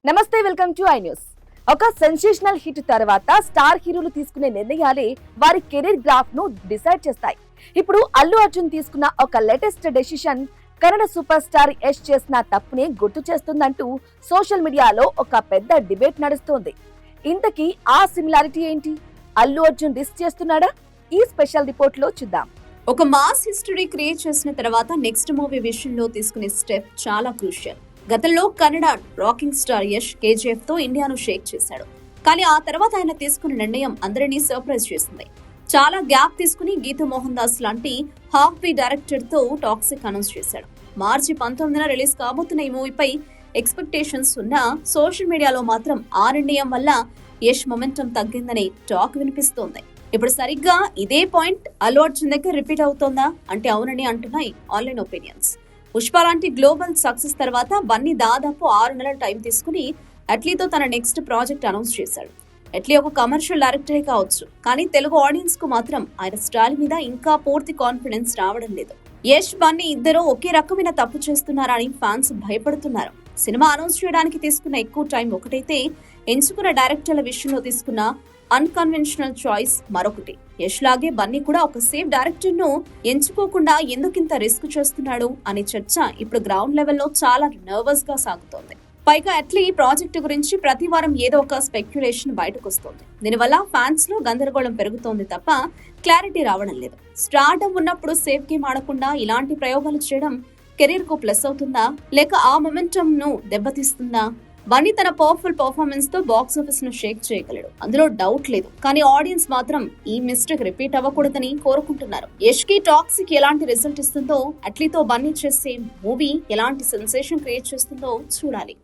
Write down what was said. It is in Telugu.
నమస్తే, వెల్కమ్ టు ఐ న్యూస్. ఒక సెన్సేషనల్ హిట్ తర్వాత స్టార్ హీరోలు తీసుకునే నిర్ణయాలే వారి కెరీర్ గ్రాఫ్ ను డిసైడ్ చేస్తాయి. ఇప్పుడు అల్లు అర్జున్ తీసుకున్న ఒక latest decision Kannada super star Yash చేసిన తప్పునే గుర్తు చేస్తుందంటూ సోషల్ మీడియాలో ఒక పెద్ద డిబేట్ నడుస్తోంది. ఇంతకీ ఆ సిమిలారిటీ ఏంటి? అల్లు అర్జున్ రిస్క్ చేస్తున్నాడా? ఈ స్పెషల్ రిపోర్ట్ లో చూద్దాం. ఒక మాస్ హిస్టరీ క్రియేట్ చేసిన తర్వాత నెక్స్ట్ మూవీ విషయంలో తీసుకునే స్టెప్ చాలా క్రూషియల్. గతంలో Kannada rocking star Yash KGF తో ఇండియాను షేక్ చేశాడు. కానీ ఆ తర్వాత ఆయన తీసుకున్న నిర్ణయం అందరినీ సర్ప్రైజ్ చేసింది. చాలా గ్యాప్ తీసుకుని గీతూ మోహన్ దాస్ లాంటి హాఫ్ బీ డైరెక్టర్ తో టాక్సిక్ అనౌన్స్ చేశాడు. మార్చి 19న రిలీజ్ కాబోతున్న ఈ మూవీపై ఎక్స్పెక్టేషన్స్ ఉన్నా సోషల్ మీడియాలో మాత్రం ఆ నిర్ణయం వల్ల యష్ మొమెంటం తగ్గిందనే టాక్ వినిపిస్తోంది. ఇప్పుడు సరిగ్గా ఇదే పాయింట్ అల్లు అర్జున్ దగ్గర రిపీట్ అవుతోందా అంటే అవునని అంటున్నాయి ఆన్లైన్ ఒపీనియన్స్. పుష్ప లాంటి గ్లోబల్ సక్సెస్ తర్వాత బన్నీ దాదాపు 6 నెలల టైం తీసుకుని అట్లీతో తన నెక్స్ట్ ప్రాజెక్ట్ అనౌన్స్ చేశాడు. అట్లీ ఒక కమర్షియల్ డైరెక్టరే కావచ్చు, కానీ తెలుగు ఆడియన్స్ కు మాత్రం ఆయన స్టైల్ మీద ఇంకా పూర్తి కాన్ఫిడెన్స్ రావడం లేదు. యష్ బన్నీ ఇద్దరు ఒకే రకమైన తప్పు చేస్తున్నారని ఫ్యాన్స్ భయపడుతున్నారు. సినిమా అనౌన్స్ చేయడానికి తీసుకున్న ఎక్కువ టైం ఒకటైతే, ఎంచుకున్న డైరెక్టర్ల విషయంలో తీసుకున్న అన్కన్వెన్షనల్ చాయిస్ మరొకటి. యష్ లాగే బన్నీ కూడా ఒక సేఫ్ డైరెక్టర్ ను ఎంచుకోకుండా ఎందుకింత రిస్క్ చేస్తున్నాడు అనే చర్చ ఇప్పుడు గ్రౌండ్ లెవెల్లో చాలా నర్వస్ గా సాగుతోంది. పైగా అట్లీ ఈ ప్రాజెక్ట్ గురించి ప్రతి వారం ఏదో ఒక స్పెక్యులేషన్ బయటకు వస్తోంది. దీనివల్ల ఫ్యాన్స్ లో గందరగోళం పెరుగుతోంది తప్ప క్లారిటీ రావడం లేదు. స్టార్డమ్ ఉన్నప్పుడు సేఫ్ గేమ్ ఆడకుండా ఇలాంటి ప్రయోగాలు చేయడం కెరీర్ కు ప్లస్ అవుతుందా, లేక ఆ మొమెంటమ్ ను దెబ్బతీస్తుందా? బన్నీ తన పవర్ఫుల్ పర్ఫార్మెన్స్ తో బాక్స్ ఆఫీస్ ను షేక్ చేయగలడు, అందులో డౌట్ లేదు. కానీ ఆడియన్స్ మాత్రం ఈ మిస్టేక్ రిపీట్ అవ్వకూడదని కోరుకుంటున్నారు. యష్ కి టాక్సిక్ ఎలాంటి రిజల్ట్ ఇస్తుందో, అట్లీతో బన్నీ చేసే మూవీ ఎలాంటి సెన్సేషన్ క్రియేట్ చేస్తుందో చూడాలి.